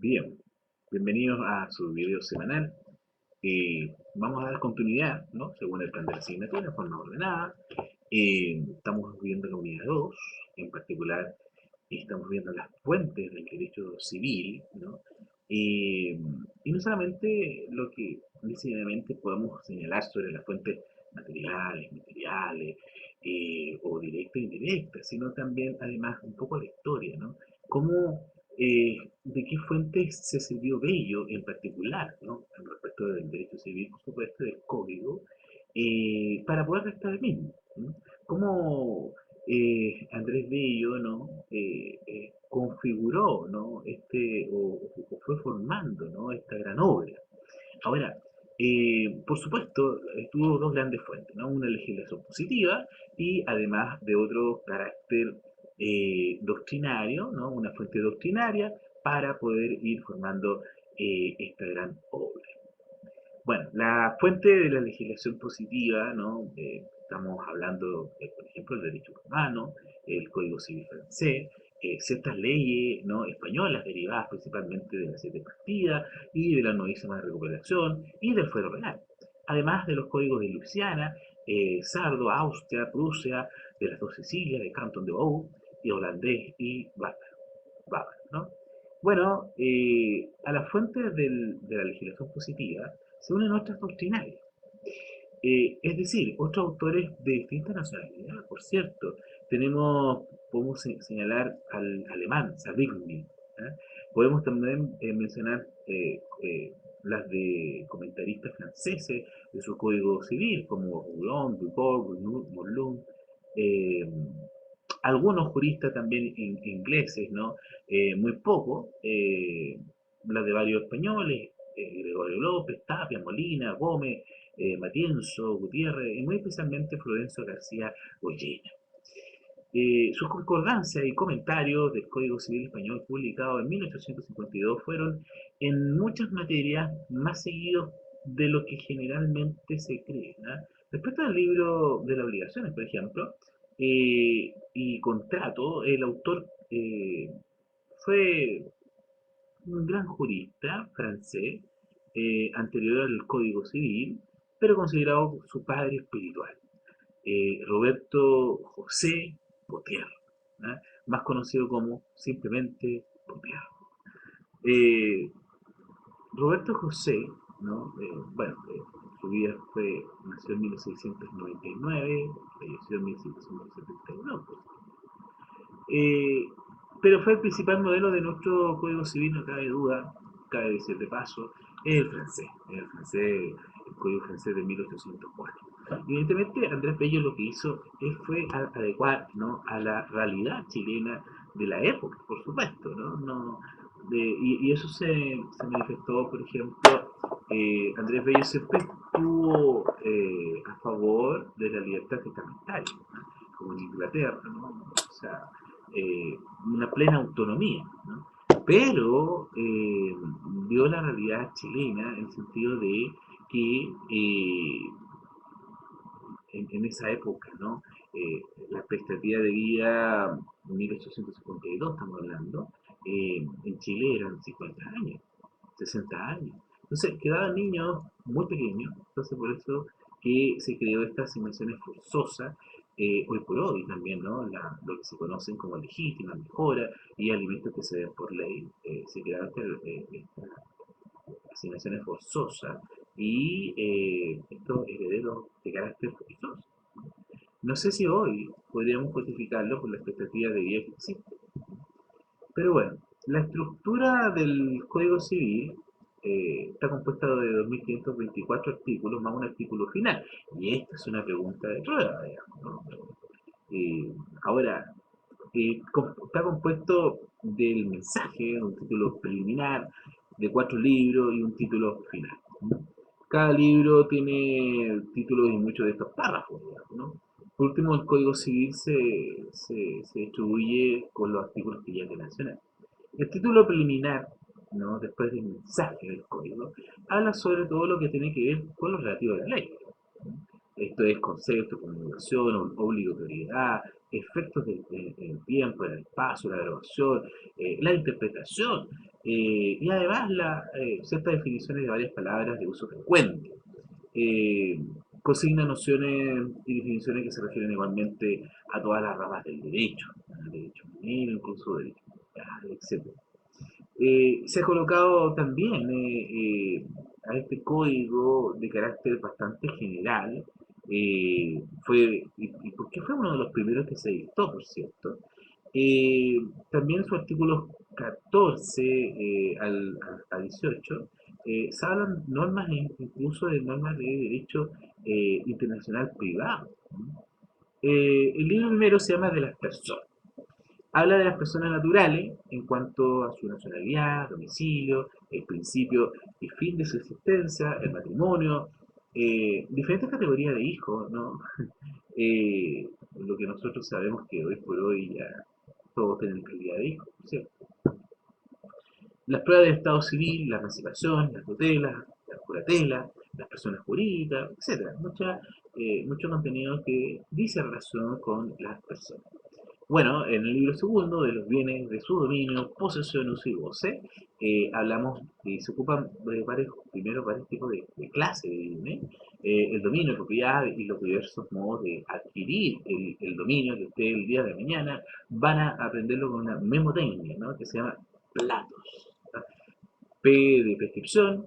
Bien, bienvenidos a su video semanal. Vamos a dar continuidad, ¿no? Según el plan de la asignatura, de forma ordenada. Estamos viendo la unidad 2, en particular estamos viendo las fuentes del derecho civil, ¿no? Eh, y no solamente lo que necesariamente podemos señalar sobre las fuentes materiales, o directa e indirecta, sino también, además, un poco la historia, ¿no? Cómo, de qué fuentes se sirvió Bello en particular, ¿no? En respecto del derecho civil, por supuesto, del código, para poder restar el mismo, ¿no? Cómo Andrés Bello, ¿no? Configuró, ¿no? O fue formando, ¿no? Esta gran obra. Ahora, por supuesto, tuvo dos grandes fuentes, ¿no? Una legislación positiva y además de otro carácter doctrinario, ¿no? Una fuente doctrinaria para poder ir formando esta gran obra. Bueno, la fuente de la legislación positiva, ¿no? Estamos hablando, por ejemplo, del derecho romano, el Código Civil francés, ciertas leyes, ¿no? españolas derivadas principalmente de las siete Bastidas y de la novísima recuperación y del fuero penal. Además de los códigos de Luisiana, Sardo, Austria, Prusia, de las dos Sicilias, de Cantón de Vaud, y holandés y bávaro, ¿no? Bueno, a las fuentes de la legislación positiva se unen otras doctrinales. Es decir, otros autores de distinta nacionalidad, por cierto. Podemos señalar al alemán, Savigny. ¿eh? Podemos también mencionar las de comentaristas franceses de su código civil, como Roulon, Dubord, Morlun, eh, algunos juristas también ingleses, ¿no? Muy poco, las de varios españoles, Gregorio López, Tapia, Molina, Gómez, Matienzo, Gutiérrez y muy especialmente Florencio García Goyena. Sus concordancias y comentarios del Código Civil Español publicado en 1852 fueron en muchas materias más seguidos de lo que generalmente se cree, ¿no? Respecto al libro de las obligaciones, por ejemplo, y contrato, el autor fue un gran jurista francés, anterior al Código Civil, pero considerado su padre espiritual, Roberto José Potier, ¿no? Más conocido como simplemente Potier. Eh, Roberto José, ¿no? Bueno, su vida nació en 1699, falleció en 1672. Eh, pero fue el principal modelo de nuestro Código Civil, no cabe duda, cabe decir de paso, es el Código francés de 1804. Evidentemente, Andrés Bello lo que hizo fue adecuar, ¿no? a la realidad chilena de la época, por supuesto, ¿no? Y eso se manifestó, por ejemplo, Andrés Bello siempre estuvo a favor de la libertad testamentaria, ¿no? Como en Inglaterra, ¿no? O sea, una plena autonomía, ¿no? Pero vio la realidad chilena en el sentido de que en esa época, ¿no? La expectativa de vida en 1852, estamos hablando, en Chile eran 50 años, 60 años. Entonces quedaban niños muy pequeños, entonces por eso que se creó estas asignaciones forzosas, hoy por hoy también, ¿no? Lo que se conocen como legítimas, mejora y alimentos que se den por ley, se crearon estas asignaciones forzosas y estos herederos de carácter forzoso. No sé si hoy podríamos justificarlo por la expectativa de vida que existe. Pero bueno, la estructura del Código Civil está compuesta de 2.524 artículos más un artículo final. Y esta es una pregunta de prueba, digamos, ¿no? Ahora, está compuesto del mensaje, un título preliminar, de 4 libros y un título final. Cada libro tiene títulos en muchos de estos párrafos, digamos, ¿no? Por último, el Código Civil se distribuye con los artículos que ya te mencioné. El título preliminar, ¿no? Después del mensaje del código, habla sobre todo lo que tiene que ver con lo relativo a la ley. Esto es concepto, conjugación, obligatoriedad, efectos del tiempo, el espacio, la grabación, la interpretación. Y además ciertas definiciones de varias palabras de uso frecuente. Eh, Consigna nociones y definiciones que se refieren igualmente a todas las ramas del derecho, al derecho minero, incluso derecho penal, etc. Se ha colocado también a este código de carácter bastante general, y porque fue uno de los primeros que se dictó, por cierto. Eh, También en su artículo 14 a 18 se hablan normas, incluso de normas de derecho internacional privado. El libro primero se llama De las personas. Habla de las personas naturales en cuanto a su nacionalidad, domicilio, el principio y fin de su existencia, el matrimonio, diferentes categorías de hijos, ¿no? Lo que nosotros sabemos que hoy por hoy ya todos tienen calidad de hijos, ¿cierto? Las pruebas de estado civil, la emancipación, la tutela, la curatela, las personas jurídicas, etcétera. Mucho contenido que dice relación con las personas. Bueno, en el libro segundo de los bienes de su dominio, posesión, uso y goce, hablamos y se ocupan primero varios tipos de clases de bienes, el dominio, propiedad y los diversos modos de adquirir el dominio que ustedes el día de mañana van a aprenderlo con una memotecnia, ¿no? Que se llama platos. ¿No? P de prescripción,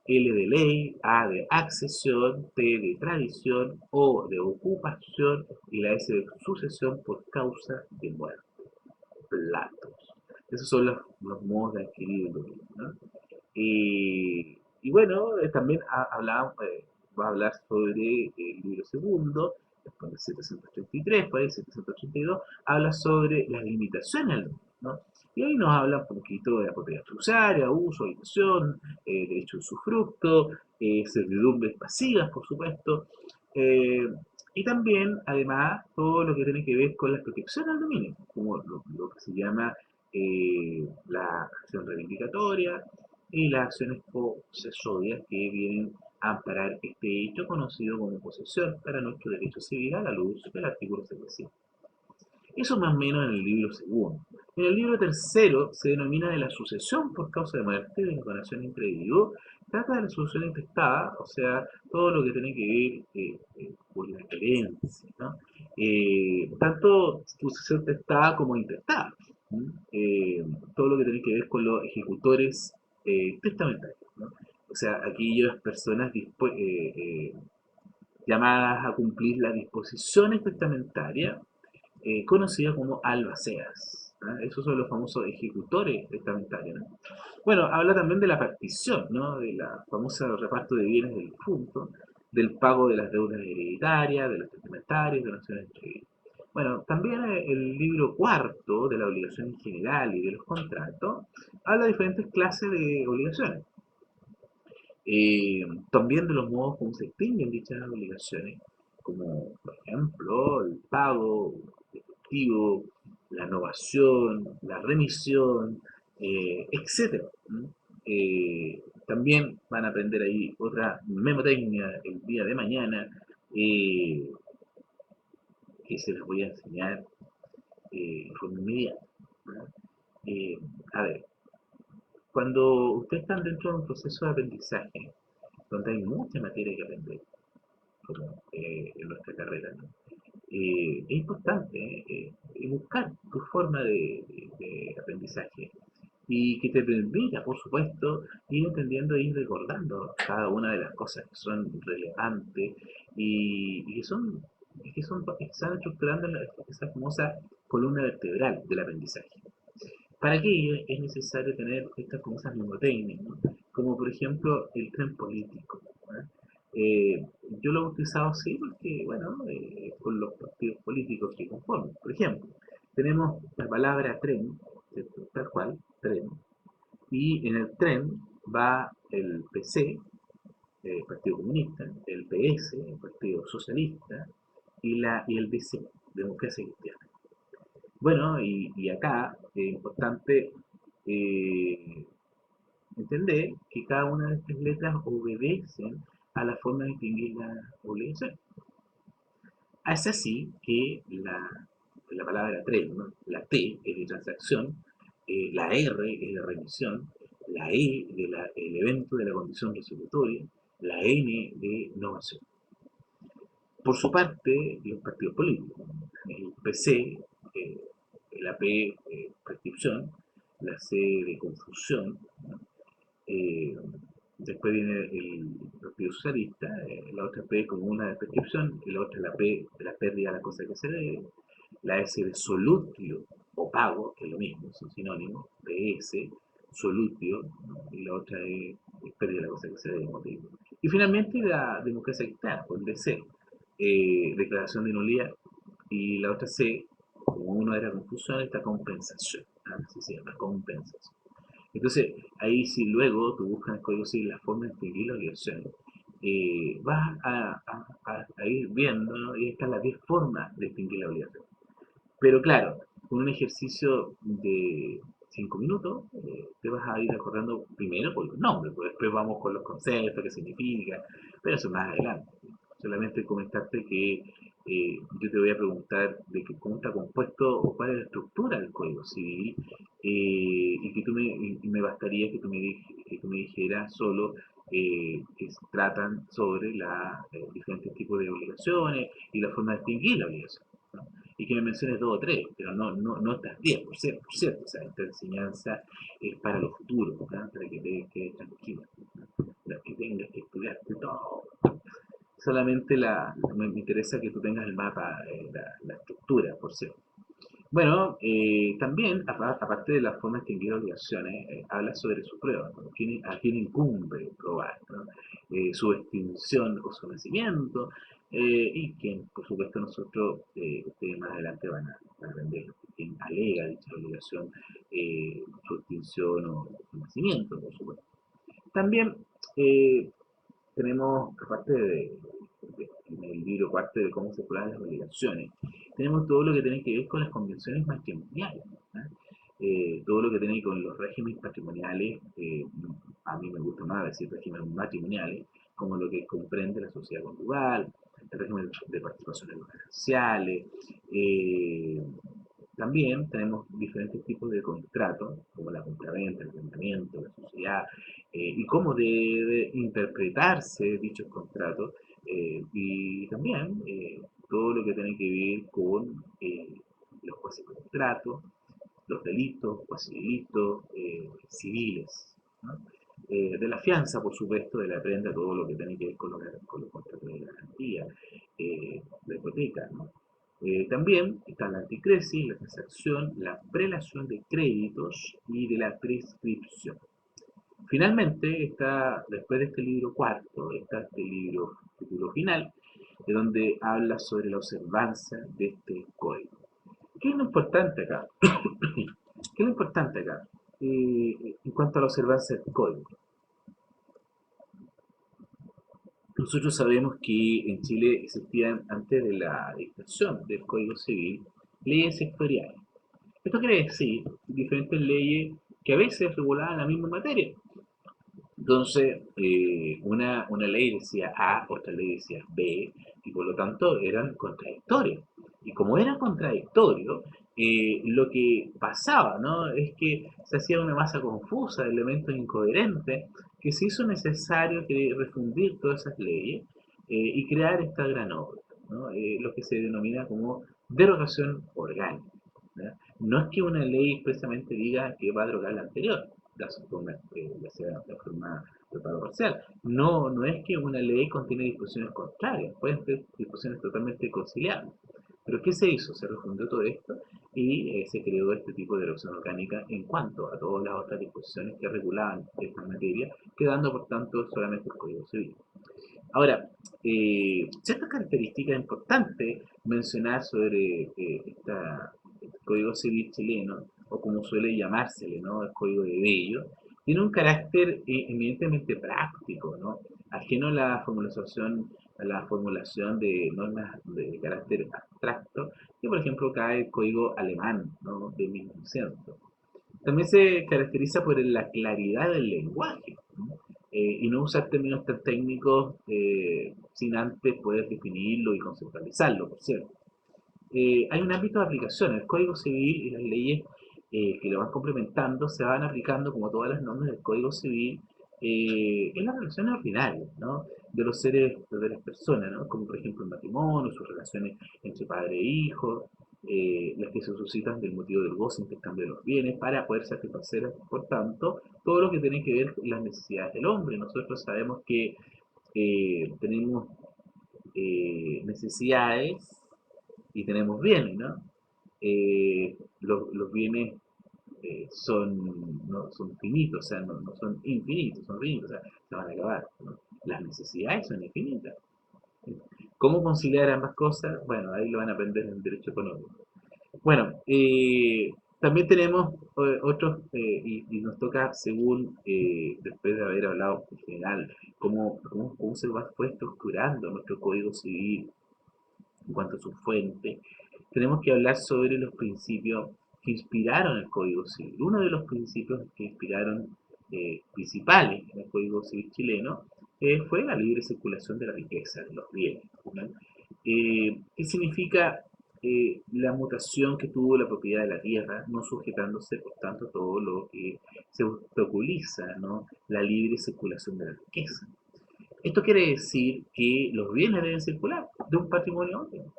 L de ley, A de accesión, T de tradición, O de ocupación y la S de sucesión por causa de muerte. Platos. Esos son los modos de adquirir el dominio, ¿no? Y bueno, también va a hablar sobre el libro segundo, después del 783, por ahí 782, habla sobre las limitaciones al dominio, ¿no? Y ahí nos habla un poquito de la propiedad fiduciaria, uso, habitación, derecho de usufructo, servidumbres pasivas, por supuesto, eh, y también, además, todo lo que tiene que ver con la protección al dominio, como lo que se llama la acción reivindicatoria y las acciones posesorias que vienen a amparar este hecho conocido como posesión para nuestro derecho civil a la luz del artículo 700. Eso más o menos en el libro segundo. En el libro tercero se denomina de la sucesión por causa de muerte de la donación entre individuos. Trata de la sucesión intestada, o sea, todo lo que tiene que ver con la herencia, ¿no? Tanto sucesión testada como intestada. Todo lo que tiene que ver con los ejecutores testamentarios, ¿no? O sea, aquellas personas llamadas a cumplir las disposiciones testamentarias conocidas como albaceas. ¿Ah? Esos son los famosos ejecutores testamentarios, ¿no? Bueno, habla también de la partición, ¿no? De la famosa reparto de bienes del difunto, del pago de las deudas hereditarias, de los testamentarios, de donaciones entre. Bueno, también el libro cuarto de la obligación en general y de los contratos habla de diferentes clases de obligaciones. Eh, También de los modos como se extinguen dichas obligaciones, como por ejemplo el pago efectivo, la innovación, la remisión, etcétera. También van a aprender ahí otra memotecnia el día de mañana, eh, que se les voy a enseñar de forma inmediata, ¿no? Eh, a ver, cuando ustedes están dentro de un proceso de aprendizaje, donde hay mucha materia que aprender, como en nuestra carrera, ¿no? Es importante buscar tu forma de aprendizaje y que te permita, por supuesto, ir entendiendo e ir recordando cada una de las cosas que son relevantes y que se van estructurando en esa famosa columna vertebral del aprendizaje. Para aquello es necesario tener estas famosas mnemotecnias, ¿no? Como por ejemplo el tren político, ¿no? Eh, yo lo he utilizado así porque, bueno, con los partidos políticos que conforman. Por ejemplo, tenemos la palabra tren, ¿cierto? Tal cual, tren, y en el tren va el PC, el Partido Comunista, el PS, el Partido Socialista, y el DC, Democracia Cristiana. Bueno, y acá es importante eh, entender que cada una de estas letras obedecen a la forma de distinguir la obligación. Es así que la palabra tren, ¿no? La T es de transacción, la R es de remisión, la E del evento de la condición resolutoria, la N de novación. Por su parte, los partidos políticos, el PC, eh, la P, prescripción, la C de confusión, ¿no? Eh, Después viene el Partido Socialista, la otra P como una de prescripción, y la otra la P de la pérdida de la cosa que se debe, la S de solutio o pago, que es lo mismo, son sinónimos, PS, solutio, ¿no? Y la otra es pérdida de la cosa que se debe, motivo. Y finalmente la democracia cristiana, o el DC, declaración de nulidad, y la otra C, como uno era confusión, esta compensación, así se llama, compensación. Entonces, ahí si luego tú buscas en el Código Civil la forma de distinguir las obligaciones, vas a ir viendo, ¿no? Y están las 10 formas de distinguir la obligación. Pero claro, con un ejercicio de 5 minutos, te vas a ir acordando primero por los nombres, pues después vamos con los conceptos, qué significa, pero eso más adelante. Solamente comentarte que yo te voy a preguntar de que cómo está compuesto o cuál es la estructura del Código Civil, y que me bastaría que que tú me dijeras solo que tratan sobre los diferentes tipos de obligaciones y la forma de distinguir la obligación, ¿no? Y que me menciones dos o tres, pero no estas 10, por cierto, o sea, esta enseñanza es para los futuros, ¿no? Para que te quedes tranquilo, ¿no? No que tengas que estudiarte todo. Solamente me interesa que tú tengas el mapa, la estructura, por cierto. Bueno, también, aparte de la forma de extinguir obligaciones, habla sobre su prueba, ¿no? A quién incumbe probar, ¿no? Su extinción o su nacimiento, y quien, por supuesto, ustedes más adelante van a aprender quién alega dicha obligación, su extinción o su nacimiento, por supuesto. También eh, tenemos, aparte en el libro parte de cómo se prueban las obligaciones, tenemos todo lo que tiene que ver con las convenciones matrimoniales, ¿no? Todo lo que tiene que ver con los regímenes patrimoniales, a mí me gusta más decir regímenes matrimoniales, como lo que comprende la sociedad conyugal, el régimen de participación en los gananciales. También tenemos diferentes tipos de contratos, como la compraventa, el arrendamiento, la sociedad, y cómo debe interpretarse dichos contratos, y también todo lo que tiene que ver con los cuasi contratos, los delitos, cuasi delitos civiles, ¿no? De la fianza, por supuesto, de la prenda, todo lo que tiene que ver con los contratos de garantía, la hipoteca, ¿no? También está la anticresis, la transacción, la prelación de créditos y de la prescripción. Finalmente, está, después de este libro cuarto, está este libro título final, de donde habla sobre la observancia de este código. ¿Qué es lo importante acá? ¿Qué es lo importante acá? En cuanto a la observancia del código. Nosotros sabemos que en Chile existían, antes de la dictación del Código Civil, leyes sectoriales. Esto quiere decir diferentes leyes que a veces regulaban la misma materia. Entonces, una ley decía A, otra ley decía B, y por lo tanto eran contradictorios. Y como eran contradictorios, lo que pasaba, ¿no? Es que se hacía una masa confusa de elementos incoherentes, que se hizo necesario refundir todas esas leyes, y crear esta gran obra, ¿no? Lo que se denomina como derogación orgánica, ¿ya? No es que una ley expresamente diga que va a derogar la anterior, ya sea de forma total o parcial. No es que una ley contiene disposiciones contrarias, pueden ser disposiciones totalmente conciliables. Pero ¿qué se hizo? Se refundió todo esto y se creó este tipo de erosión orgánica en cuanto a todas las otras disposiciones que regulaban esta materia, quedando por tanto solamente el Código Civil. Ahora, ciertas características importantes mencionar sobre este Código Civil chileno, o como suele llamársele, ¿no? El Código de Bello, tiene un carácter eminentemente práctico, ¿no? Ajeno a la formulación de normas de carácter abstracto, que por ejemplo cae el Código alemán, ¿no? De 1900. También se caracteriza por la claridad del lenguaje, ¿no? Y no usar términos tan técnicos sin antes poder definirlo y conceptualizarlo, por cierto. Hay un ámbito de aplicación, el Código Civil y las leyes que lo van complementando, se van aplicando como todas las normas del Código Civil en las relaciones ordinarias, ¿no? De los seres, de las personas, ¿no? Como por ejemplo el matrimonio, sus relaciones entre padre e hijo, las que se suscitan del motivo del goce, intercambio de los bienes, para poder satisfacer, por tanto, todo lo que tiene que ver con las necesidades del hombre. Nosotros sabemos que tenemos necesidades y tenemos bienes, ¿no? Los bienes no, son finitos, o sea, no son infinitos, son finitos, o sea, se van a acabar, ¿no? Las necesidades son infinitas. ¿Cómo conciliar ambas cosas? Bueno, ahí lo van a aprender en el derecho económico. Bueno, también tenemos otros, y nos toca, según, después de haber hablado en general, cómo fue estructurando nuestro Código Civil en cuanto a su fuente, tenemos que hablar sobre los principios que inspiraron el Código Civil. Uno de los principios que inspiraron principales en el Código Civil chileno fue la libre circulación de la riqueza, de los bienes, ¿no? ¿Qué significa la mutación que tuvo la propiedad de la tierra, no sujetándose, por tanto, a todo lo que se obstaculiza, ¿no? La libre circulación de la riqueza? Esto quiere decir que los bienes deben circular de un patrimonio a otro.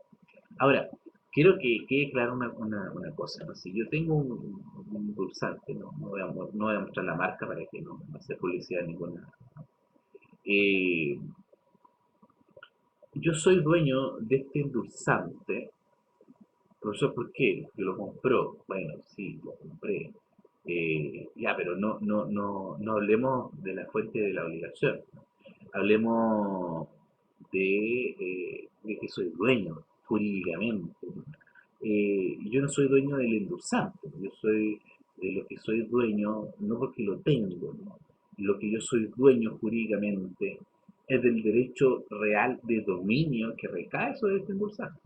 Ahora, quiero que quede claro una cosa, ¿no? Si yo tengo un pulsante, no voy a mostrar la marca para que no sea publicidad ninguna. Eh, yo soy dueño de este endulzante, profesor, ¿por qué? Que lo compró. Bueno, sí, lo compré. Ya, pero no hablemos de la fuente de la obligación. Hablemos de que soy dueño jurídicamente, ¿no? Yo no soy dueño del endulzante, yo soy de lo que soy dueño no porque lo tengo, ¿no? Lo que yo soy dueño jurídicamente es del derecho real de dominio que recae sobre este endulzante.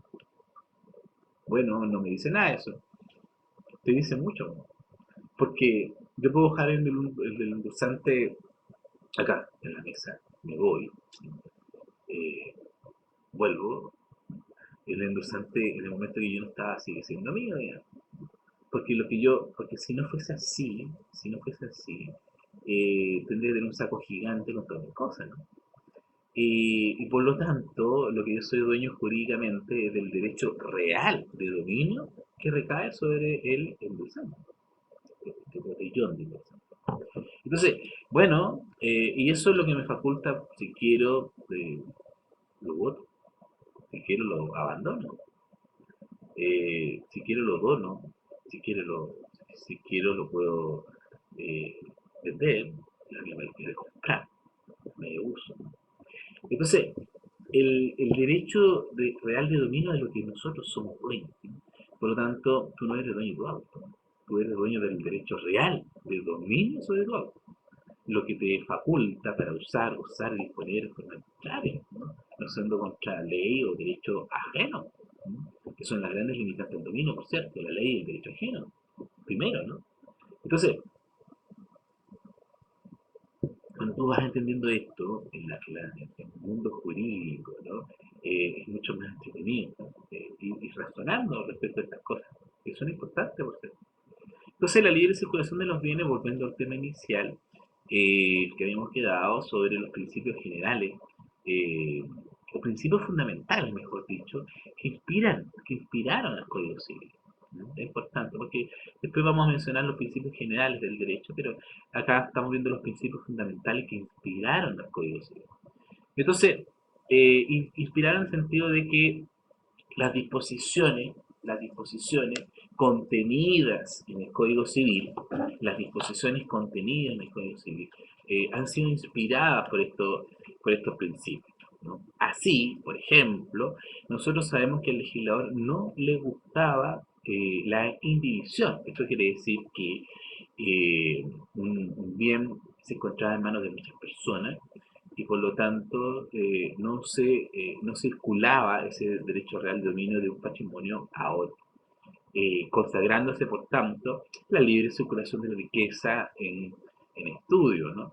Bueno, no me dice nada eso, te dice mucho, ¿no? Porque yo puedo dejar el endulzante acá, en la mesa, me voy, eh, vuelvo, el endulzante en el momento que yo no estaba sigue siendo mío, ya. Porque si no fuese así, tendría que tener un saco gigante con todas mis cosas, ¿no? Y por lo tanto, lo que yo soy dueño jurídicamente es del derecho real de dominio que recae sobre el endulzante, el botellón de endulzante. Entonces, bueno, y eso es lo que me faculta, si quiero, lo voto, si quiero lo abandono, si quiero lo dono, si quiero si quiero lo puedo eh, vender, alguien me quiere comprar, me uso. Entonces, el derecho real de dominio es lo que nosotros somos dueños, ¿sí? Por lo tanto, tú no eres dueño de tu auto, tú eres dueño del derecho real de dominio sobre tu auto, lo que te faculta para usar y disponer de forma arbitraria, no siendo contra ley o derecho ajeno, ¿no? Que son las grandes limitantes del dominio, por cierto, la ley y el derecho ajeno, primero, ¿no? Entonces, cuando tú vas entendiendo esto en el mundo jurídico, ¿no? Es mucho más entretenido, ¿no? Y razonando respecto a estas cosas, que son importantes, por cierto. Entonces, la libre circulación de los bienes, volviendo al tema inicial, que habíamos quedado sobre los principios generales, eh, o principios fundamentales, mejor dicho, que inspiraron al Código Civil, ¿no? Es importante, porque después vamos a mencionar los principios generales del derecho, pero acá estamos viendo los principios fundamentales que inspiraron al Código Civil. Entonces, inspiraron en el sentido de que las disposiciones contenidas en el Código Civil, las disposiciones contenidas en el Código Civil, han sido inspiradas por estos principios, ¿no? Así, por ejemplo, nosotros sabemos que al legislador no le gustaba la indivisión. Esto quiere decir que un bien se encontraba en manos de muchas personas y por lo tanto no circulaba ese derecho real de dominio de un patrimonio a otro, consagrándose por tanto la libre circulación de la riqueza en estudio, ¿no?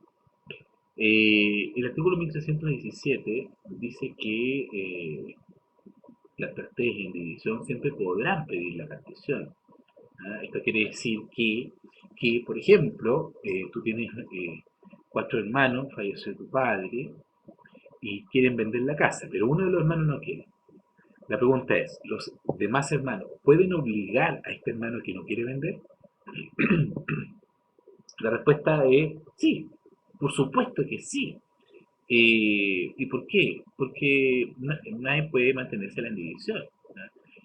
El artículo 1317 dice que las partes en división siempre podrán pedir la partición. Esto quiere decir que por ejemplo, tú tienes 4 hermanos, falleció tu padre y quieren vender la casa, pero uno de los hermanos no quiere. La pregunta es, ¿los demás hermanos pueden obligar a este hermano que no quiere vender? La respuesta es sí, por supuesto que sí. ¿Y por qué? Porque nadie puede mantenerse en la división, ¿no?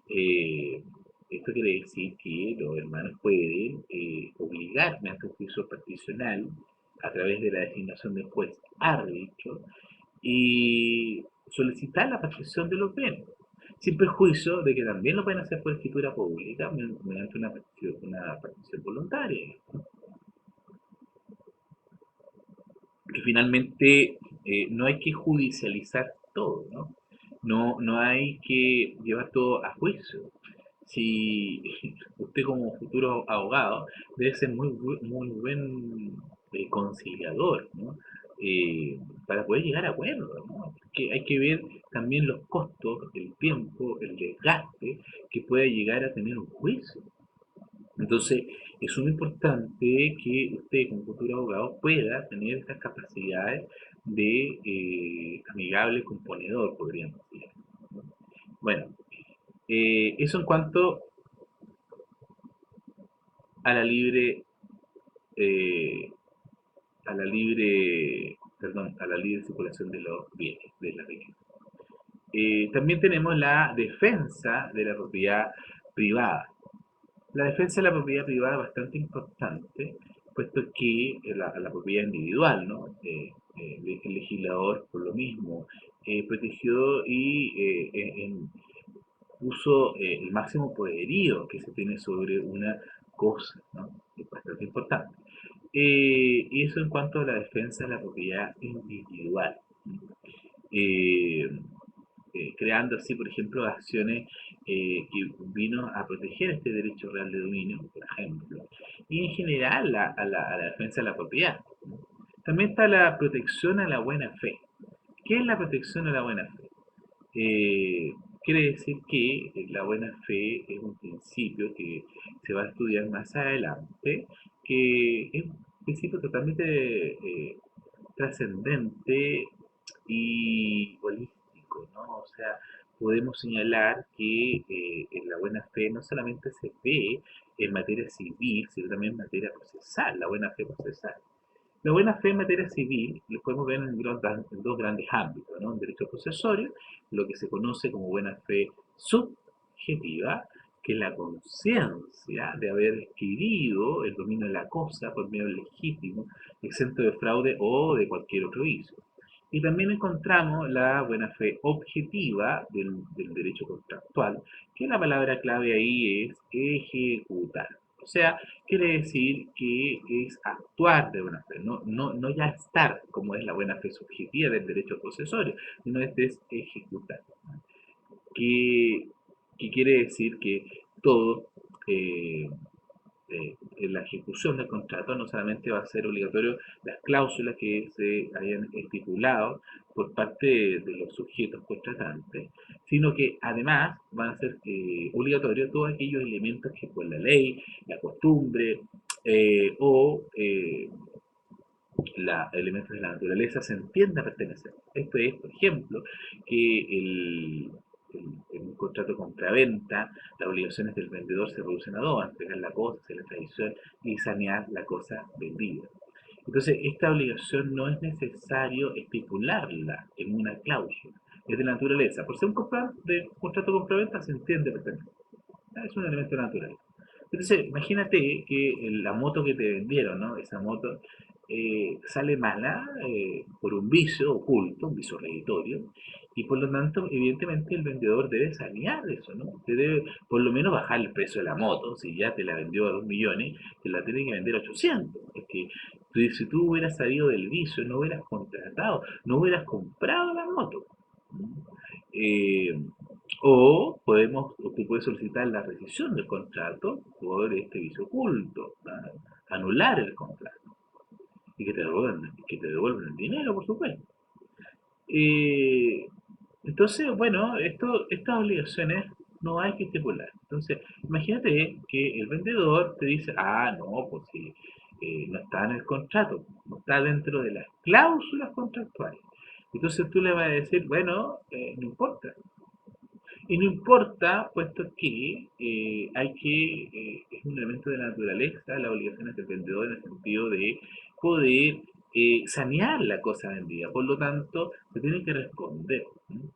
Eh, Esto quiere decir que los hermanos pueden obligar mediante un juicio particional a través de la designación del juez árbitro y solicitar la partición de los bienes, sin perjuicio de que también lo pueden hacer por escritura pública mediante una partición voluntaria, que finalmente no hay que judicializar todo, ¿no? No hay que llevar todo a juicio. Si usted como futuro abogado debe ser muy buen conciliador, ¿no? Para poder llegar a acuerdos, ¿no? Que hay que ver también los costos, el tiempo, el desgaste que pueda llegar a tener un juicio. Entonces, es muy importante que usted como futuro abogado pueda tener estas capacidades de amigable componedor, podríamos decir, ¿no? Bueno, eso en cuanto a la libre, eh, a la libre circulación de los bienes, de la riqueza. También tenemos la defensa de la propiedad privada. La defensa de la propiedad privada es bastante importante, puesto que la propiedad individual, ¿no? El legislador, por lo mismo, protegió y puso el máximo poderío que se tiene sobre una cosa, ¿no? Es bastante importante. Y eso en cuanto a la defensa de la propiedad individual. Eh, Creando así, por ejemplo, acciones que vino a proteger este derecho real de dominio, por ejemplo, y en general a la defensa de la propiedad. También está la protección a la buena fe. ¿Qué es la protección a la buena fe? Eh, Quiere decir que la buena fe es un principio que se va a estudiar más adelante, que es un principio totalmente trascendente y holístico, ¿no? O sea, podemos señalar que en la buena fe no solamente se ve en materia civil, sino también en materia procesal, la buena fe procesal. La buena fe en materia civil lo podemos ver en dos grandes ámbitos, ¿no? En derecho procesorio, lo que se conoce como buena fe subjetiva, que es la conciencia de haber adquirido el dominio de la cosa por medio legítimo, exento de fraude o de cualquier otro vicio. Y también encontramos la buena fe objetiva del derecho contractual, que la palabra clave ahí es ejecutar. O sea, quiere decir que es actuar de buena fe, no ya estar, como es la buena fe subjetiva del derecho procesorio, sino este es ejecutar. Que, que quiere decir que todo eh, en la ejecución del contrato no solamente va a ser obligatorio las cláusulas que se hayan estipulado por parte de los sujetos contratantes, sino que además van a ser obligatorios todos aquellos elementos que por la ley, la costumbre o elementos de la naturaleza se entienda pertenecer. Esto es, por ejemplo, que en un contrato de compra-venta, las obligaciones del vendedor se reducen a dos: entregar la cosa, hacer la tradición y sanear la cosa vendida. Entonces, esta obligación no es necesario estipularla en una cláusula, es de la naturaleza. Por ser un contrato de compra-venta se entiende pertenecer. Es un elemento natural. Entonces, imagínate que la moto que te vendieron, ¿no? Esa moto sale mala por un vicio oculto, un vicio reditorio, y por lo tanto, evidentemente, el vendedor debe sanear eso, ¿no? Te debe por lo menos bajar el precio de la moto. Si ya te la vendió a 2 millones, te la tiene que vender a 800. Es que si tú hubieras salido del vicio, no hubieras contratado, no hubieras comprado la moto. Eh, o tú puedes solicitar la rescisión del contrato por este vicio oculto, anular el contrato y que te devuelvan el dinero, por supuesto. Eh, entonces, bueno, estas obligaciones no hay que estipular. Entonces, imagínate que el vendedor te dice, ah, no, pues si no está en el contrato, no está dentro de las cláusulas contractuales. Entonces tú le vas a decir, bueno, no importa. Y no importa, puesto que es un elemento de la naturaleza, la obligación del vendedor en el sentido de poder sanear la cosa vendida. Por lo tanto, se tiene que responder.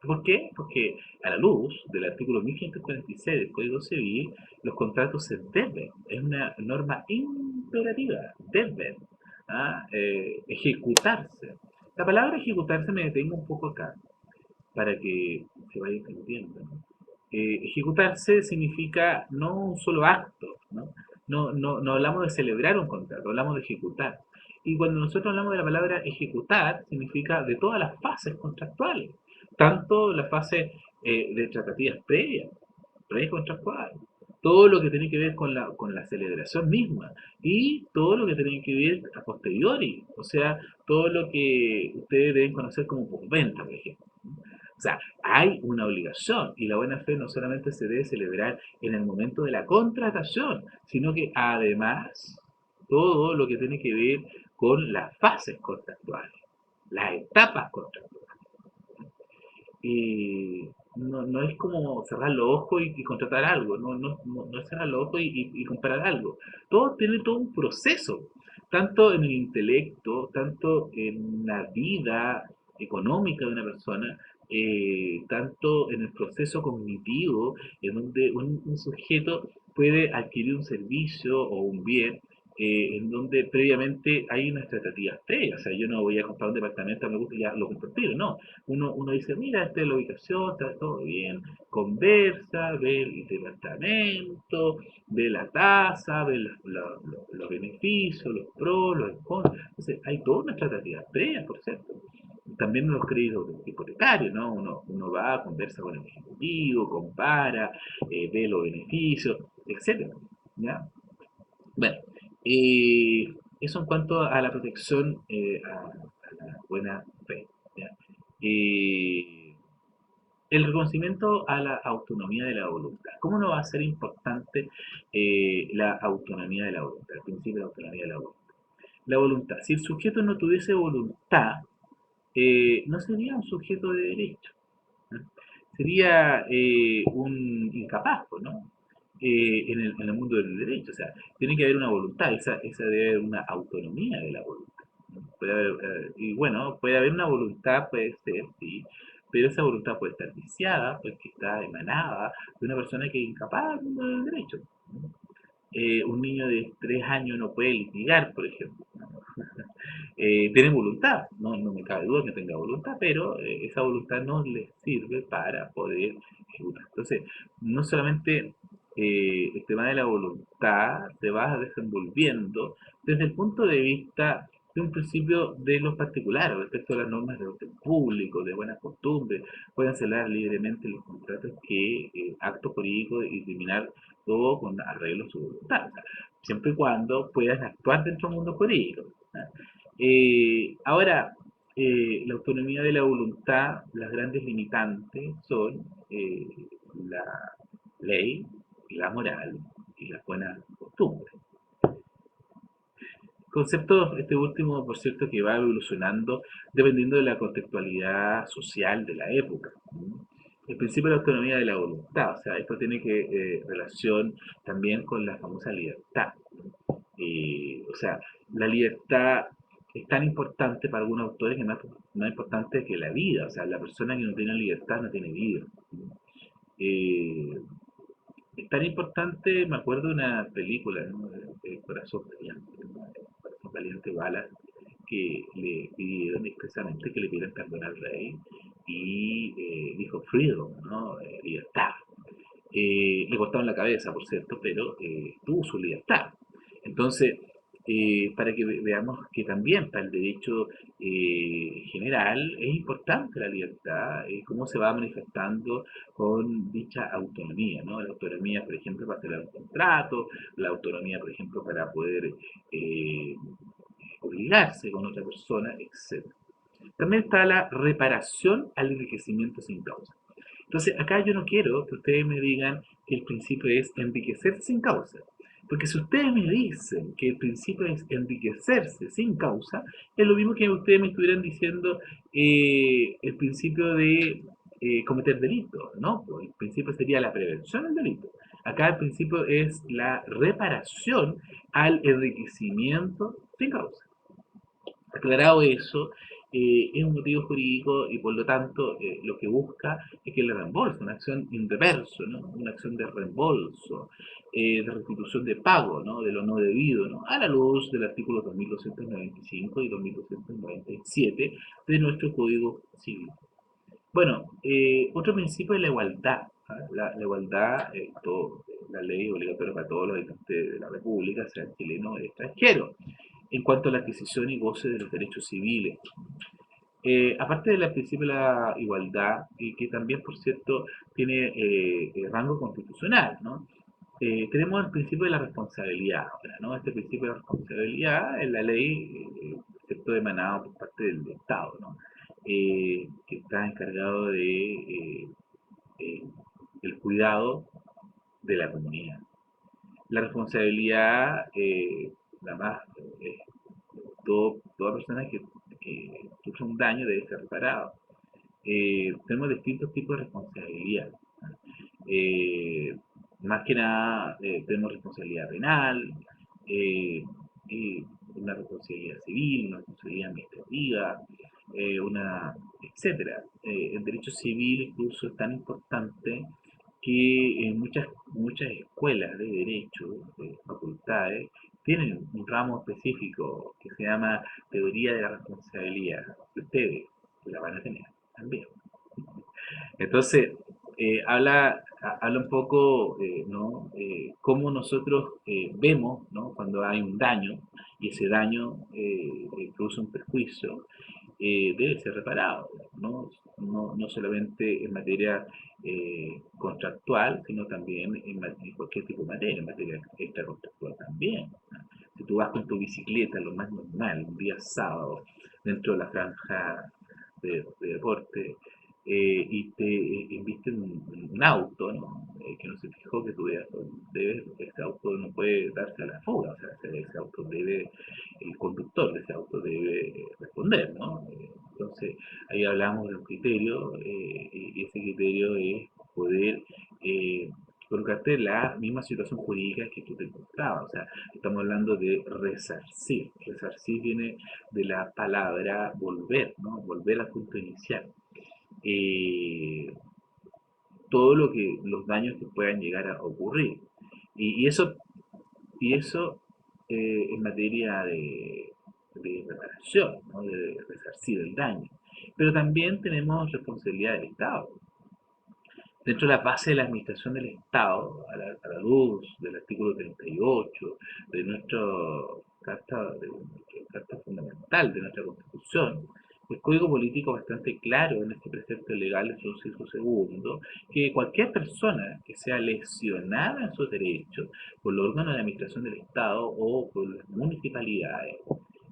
¿Por qué? Porque a la luz del artículo 1546 del Código Civil, los contratos se deben, es una norma imperativa, deben ejecutarse. La palabra ejecutarse me detengo un poco acá para que se vaya entendiendo, ¿no? Ejecutarse significa no un solo acto, ¿no? No hablamos de celebrar un contrato, hablamos de ejecutar. Y cuando nosotros hablamos de la palabra ejecutar, significa de todas las fases contractuales, tanto la fase de tratativas previas, precontractual, todo lo que tiene que ver con la celebración misma y todo lo que tiene que ver a posteriori, o sea, todo lo que ustedes deben conocer como postventa, por ejemplo. O sea, hay una obligación y la buena fe no solamente se debe celebrar en el momento de la contratación, sino que además todo lo que tiene que ver con las fases contractuales, las etapas contractuales. Y no es como cerrar los ojos y contratar algo, no es cerrar los ojos y comprar algo. Todo tiene todo un proceso, tanto en el intelecto, tanto en la vida económica de una persona, tanto en el proceso cognitivo, en donde un sujeto puede adquirir un servicio o un bien en donde previamente hay unas tratativas previas. O sea, yo no voy a comprar un departamento, me gusta y ya lo compartir, no. Uno dice, mira, esta es la ubicación, está todo bien, conversa, ve el departamento, ve la tasa, ve los beneficios, los pros, los contras. Entonces, hay todas unas tratativas previas, por cierto. También los créditos hipotecarios, ¿no? Uno va, conversa con el ejecutivo, compara, ve los beneficios, etcétera. ¿Ya? Bueno, eh, eso en cuanto a la protección a la buena fe. ¿Ya? Eh, el reconocimiento a la autonomía de la voluntad. ¿Cómo no va a ser importante la autonomía de la voluntad? El principio de la autonomía de la voluntad. La voluntad. Si el sujeto no tuviese voluntad, no sería un sujeto de derecho. ¿No? Sería un incapaz, ¿no? En el mundo del derecho, o sea, tiene que haber una voluntad, esa debe haber una autonomía de la voluntad. ¿No? Puede haber, y bueno, puede haber una voluntad, puede ser, sí, pero esa voluntad puede estar viciada, porque está emanada de una persona que es incapaz del mundo del derecho. ¿No? Un niño de 3 años no puede litigar, por ejemplo. ¿No? Tiene voluntad, no me cabe duda que tenga voluntad, pero esa voluntad no le sirve para poder ejecutar. Entonces, no solamente el tema de la voluntad se va desenvolviendo desde el punto de vista de un principio de los particulares respecto a las normas de orden público, de buenas costumbres, pueden celebrar libremente los contratos que actos jurídicos y terminar todo con arreglo a su voluntad, o sea, siempre y cuando puedan actuar dentro del mundo jurídico. ¿No? Ahora, la autonomía de la voluntad, las grandes limitantes son eh, la ley, la moral y las buenas costumbres. Concepto este último, por cierto, que va evolucionando dependiendo de la contextualidad social de la época. El principio de la autonomía de la voluntad, o sea, esto tiene que relación también con la famosa libertad. O sea, la libertad es tan importante para algunos autores que más importante que la vida. O sea, la persona que no tiene libertad no tiene vida. Eh, es tan importante, me acuerdo de una película, ¿no? Corazón Valiente, ¿no? Corazón Valiente Balas, que le pidieron expresamente que le pidieran perdón al rey y dijo freedom, ¿no? Libertad. Le cortaron la cabeza, por cierto, pero tuvo su libertad. Entonces, para que veamos que también para el derecho general es importante la libertad, cómo se va manifestando con dicha autonomía, ¿no? La autonomía, por ejemplo, para hacer un contrato, la autonomía, por ejemplo, para poder eh, obligarse con otra persona, etc. También está la reparación al enriquecimiento sin causa. Entonces, acá yo no quiero que ustedes me digan que el principio es enriquecerse sin causa. Porque si ustedes me dicen que el principio es enriquecerse sin causa, es lo mismo que ustedes me estuvieran diciendo el principio de cometer delitos, ¿no? Pues el principio sería la prevención del delito. Acá el principio es la reparación al enriquecimiento sin causa. Aclarado eso, es un motivo jurídico y por lo tanto lo que busca es que le reembolse, una acción in reverso, ¿no? Una acción de reembolso, de restitución de pago, ¿no? De lo no debido, ¿no? A la luz del artículo 2295 y 2297 de nuestro Código Civil. Bueno, otro principio es la igualdad. ¿Ah? La igualdad, la ley obligatoria para todos los habitantes de la República, sean chilenos o extranjeros, en cuanto a la adquisición y goce de los derechos civiles. Aparte del principio de la igualdad, y que también, por cierto, tiene rango constitucional, ¿no? Tenemos el principio de la responsabilidad ahora, ¿no? Este principio de la responsabilidad en la ley, ¿cierto? Emanado por parte del Estado, ¿no? Que está encargado de eh, el cuidado de la comunidad. La responsabilidad, la más, eh, toda persona que sufre un daño debe ser reparado. Tenemos distintos tipos de responsabilidad. Eh, Más que nada, tenemos responsabilidad penal, eh, y una responsabilidad civil, una responsabilidad administrativa, etcétera. El derecho civil incluso es tan importante que en muchas escuelas de derecho, de facultades, tienen un ramo específico que se llama teoría de la responsabilidad. Ustedes la van a tener también. Entonces, habla un poco, ¿no? Cómo nosotros vemos, ¿no? Cuando hay un daño y ese daño produce un perjuicio, debe ser reparado, ¿no? No solamente en materia contractual, sino también en cualquier tipo de materia, en materia extracontractual también, ¿no? Si tú vas con tu bicicleta, lo más normal, un día sábado, dentro de la franja de deporte, y te inviste un auto, ¿no? Que no se fijó que tú ese auto no puede darse a la fuga, o sea, ese auto debe, el conductor de ese auto debe responder, ¿no? Entonces, ahí hablamos de un criterio, y ese criterio es poder colocarte en la misma situación jurídica que tú te encontrabas, o sea, estamos hablando de resarcir. Resarcir viene de la palabra volver, ¿no? Volver al punto inicial. eh, Todo lo que los daños que puedan llegar a ocurrir. Y eso, y eso en materia de reparación, ¿no? De resarcir el daño. Pero también tenemos responsabilidad del Estado. Dentro de la base de la administración del Estado, a la luz del artículo 38 de nuestra carta fundamental, de nuestra Constitución, el Código Político es bastante claro en este precepto legal de su inciso segundo, que cualquier persona que sea lesionada en sus derechos por los órganos de administración del Estado o por las municipalidades,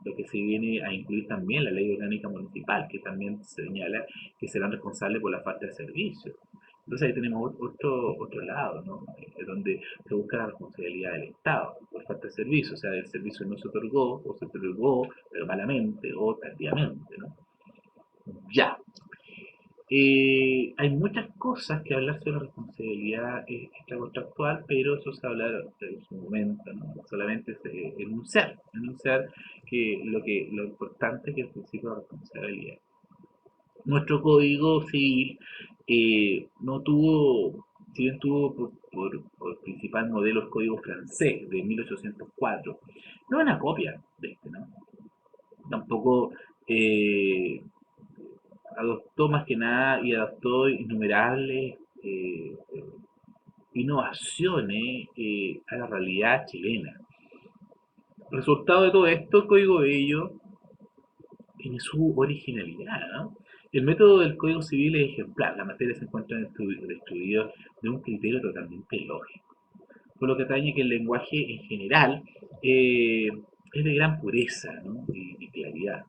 lo que se viene a incluir también la ley orgánica municipal, que también señala que serán responsables por la falta de servicios. Entonces ahí tenemos otro lado, ¿no? Donde se busca la responsabilidad del Estado por falta de servicio, o sea, el servicio no se otorgó, o se otorgó, pero malamente o tardíamente, ¿no? Ya. Hay muchas cosas que hablar sobre la responsabilidad extracontractual, pero eso se habla en su momento, ¿no? Solamente es enunciar lo importante que es el principio de responsabilidad. Nuestro código civil no tuvo, si bien tuvo por principal modelo el código francés de 1804, no es una copia de este, ¿no? Tampoco eh, adoptó más que nada y adoptó innumerables innovaciones a la realidad chilena. Resultado de todo esto, el Código Bello tiene su originalidad, ¿no? El método del Código Civil es ejemplar, la materia se encuentra destruida de un criterio totalmente lógico. Por lo que atañe que el lenguaje en general es de gran pureza, ¿no? Y claridad.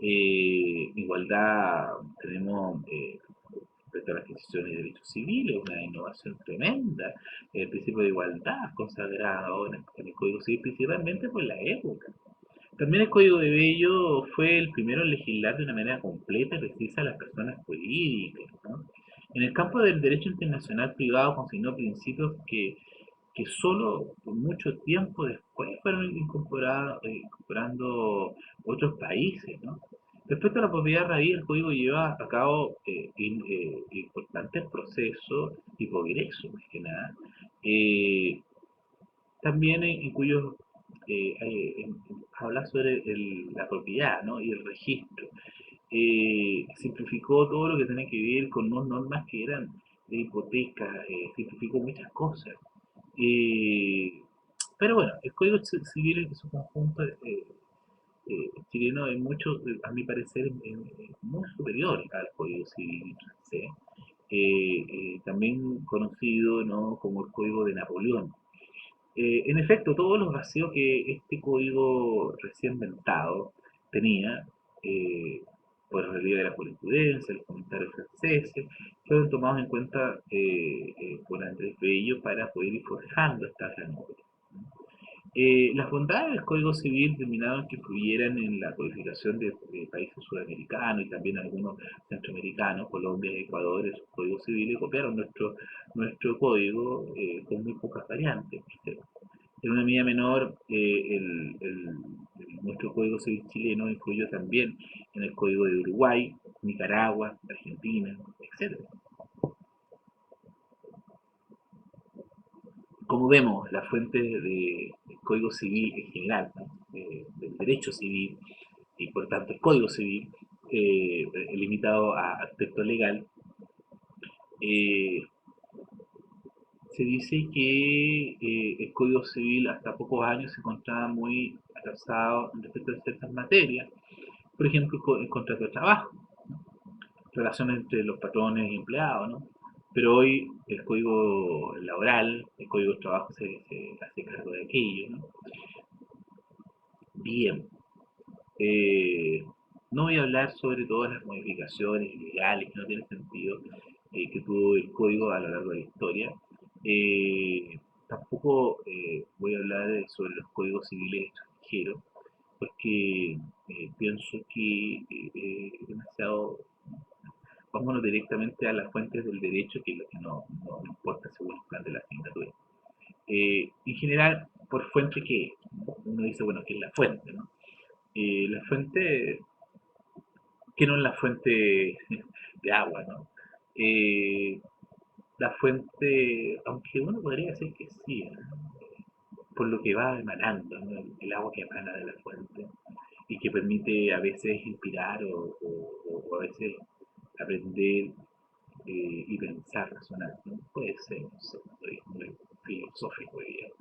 Igualdad tenemos respecto a la adquisición de derechos civiles, una innovación tremenda, el principio de igualdad consagrado en el Código Civil, principalmente por la época. También el Código de Bello fue el primero en legislar de una manera completa y precisa a las personas jurídicas, ¿no? En el campo del derecho internacional privado consignó principios que solo por mucho tiempo después fueron incorporando otros países, ¿no? Respecto a la propiedad raíz, el código lleva a cabo importantes procesos y progresos, más que nada, eh, también en cuyos habla sobre la propiedad, ¿no? Y el registro. Simplificó todo lo que tenía que ver con unas normas que eran de hipoteca, simplificó muchas cosas. Eh, pero bueno, el Código Civil en su conjunto chileno es mucho, a mi parecer, muy superior al Código Civil francés, también conocido, ¿no?, como el Código de Napoleón. En efecto, todos los vacíos que este código recién inventado tenía, eh, por el relieve de la jurisprudencia, los comentarios franceses, fueron tomados en cuenta por Andrés Bello para poder ir forjando esta gran obra. Las bondades del Código Civil terminaron que influyeran en la codificación de países sudamericanos y también algunos centroamericanos, Colombia y Ecuador, en sus códigos civiles copiaron nuestro código con muy pocas variantes. En una medida menor, nuestro Código Civil chileno influyó también en el Código de Uruguay, Nicaragua, Argentina, etc. Como vemos, las fuentes del Código Civil en general, ¿no?, del derecho civil y por tanto el Código Civil, limitado a aspecto legal, eh, se dice que el Código Civil hasta pocos años se encontraba muy atrasado respecto a ciertas materias, por ejemplo, el contrato de trabajo, ¿no?, relaciones entre los patrones y empleados, ¿no? Pero hoy el código laboral, el código de trabajo se hace cargo de aquello, ¿no? Bien, eh, no voy a hablar sobre todas las modificaciones legales que no tienen sentido que tuvo el código a lo largo de la historia. Tampoco voy a hablar sobre los códigos civiles extranjeros, porque pienso que es demasiado. Vámonos directamente a las fuentes del derecho, que es lo que no importa según el plan de la asignatura. En general, por fuente que uno dice, bueno, ¿qué es la fuente, no? La fuente, que no es la fuente de agua, ¿no? Eh, la fuente, aunque uno podría decir que sí, ¿no?, por lo que va emanando, ¿no?, el agua que emana de la fuente y que permite a veces inspirar o a veces aprender y pensar, razonar, ¿no? Puede ser, no sé, muy filosófico, digamos.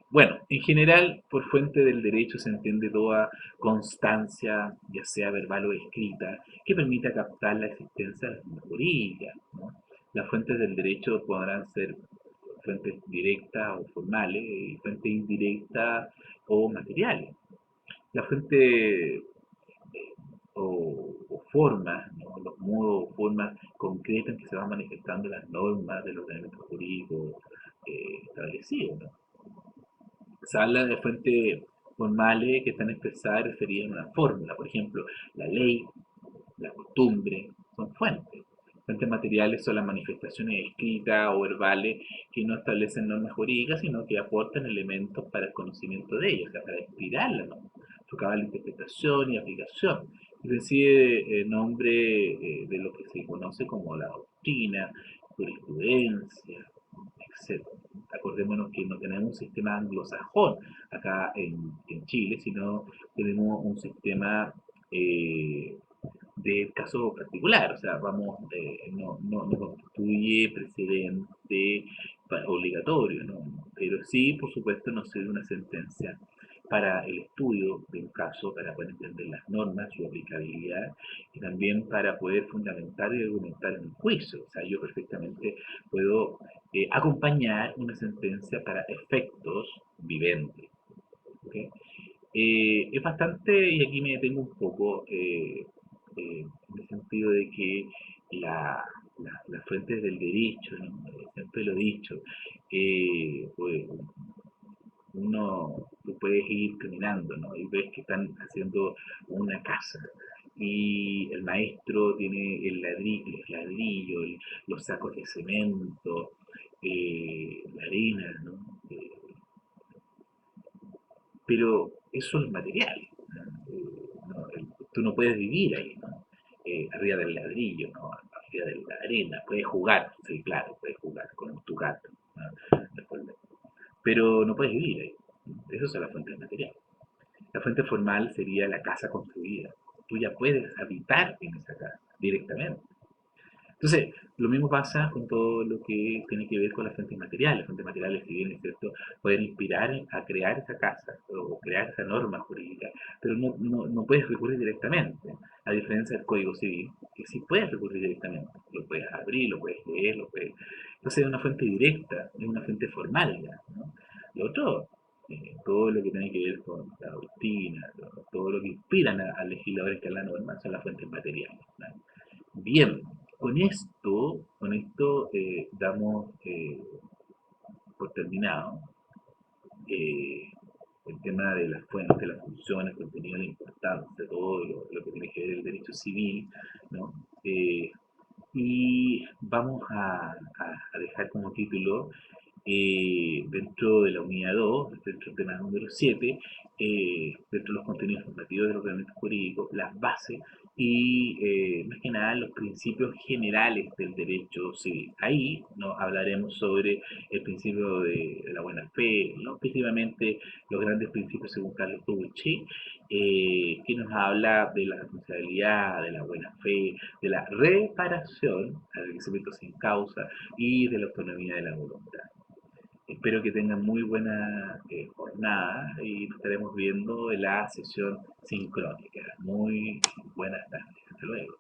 Bueno, en general, por fuente del derecho se entiende toda constancia, ya sea verbal o escrita, que permita captar la existencia de las normas jurídicas, ¿no? Las fuentes del derecho podrán ser fuentes directas o formales y fuentes indirectas o materiales. La fuente o formas, ¿no?, los modos o formas concretas en que se van manifestando las normas del ordenamiento jurídico establecido, ¿no? Se habla de fuentes formales que están expresadas y referidas en una fórmula, por ejemplo, la ley, la costumbre, son fuentes. Fuentes materiales son las manifestaciones escritas o verbales que no establecen normas jurídicas, sino que aportan elementos para el conocimiento de ellas, o sea, para inspirar la norma, su cabal interpretación y aplicación. Y recibe nombre de lo que se conoce como la doctrina, jurisprudencia, etc. Acordémonos que no tenemos un sistema anglosajón acá en Chile, sino tenemos un sistema de caso particular, o sea, vamos, no constituye precedente obligatorio, ¿no? Pero sí, por supuesto, nos sirve una sentencia para el estudio de un caso, para poder entender las normas, su aplicabilidad, y también para poder fundamentar y argumentar en un juicio. O sea, yo perfectamente puedo acompañar una sentencia para efectos viventes. ¿Okay? Es bastante, y aquí me detengo un poco, en el sentido de que la, las fuentes del derecho, ¿no? Siempre lo he dicho, pues, tú puedes ir caminando, ¿no? Y ves que están haciendo una casa y el maestro tiene el ladrillo, los sacos de cemento, la arena, ¿no? Pero eso es material, ¿no? Tú no puedes vivir ahí, ¿no? Arriba del ladrillo, ¿no? Arriba de la arena, puedes jugar, sí, claro, puedes jugar con tu gato, ¿no? Pero no puedes vivir ahí. Eso es la fuente material. La fuente formal sería la casa construida. Tú ya puedes habitar en esa casa directamente. Entonces, lo mismo pasa con todo lo que tiene que ver con las fuentes materiales. Las fuentes materiales, si bien es cierto, pueden inspirar a crear esa casa o crear esa norma jurídica, pero no puedes recurrir directamente, a diferencia del Código Civil, que sí puedes recurrir directamente. Lo puedes abrir, lo puedes leer, lo puedes... Entonces, es una fuente directa, es una fuente formal ya, ¿no? Lo otro, todo lo que tiene que ver con la doctrina, todo lo que inspiran al legislador que es la norma, son las fuentes materiales, ¿no? Bien, con esto damos por terminado eh, el tema de las fuentes, las funciones, el contenido, la importancia, de todo lo que tiene que ver el derecho civil, ¿no? Y vamos a dejar como título dentro de la unidad 2, dentro del tema número 7, dentro de los contenidos normativos del ordenamiento jurídico, las bases y más que nada los principios generales del derecho civil. Ahí nos hablaremos sobre el principio de la buena fe, no específicamente los grandes principios según Carlos Ducci, que nos habla de la responsabilidad, de la buena fe, de la reparación, al enriquecimiento sin causa y de la autonomía de la voluntad. Espero que tengan muy buena jornada y nos estaremos viendo en la sesión sincrónica. Muy buenas tardes. Hasta luego.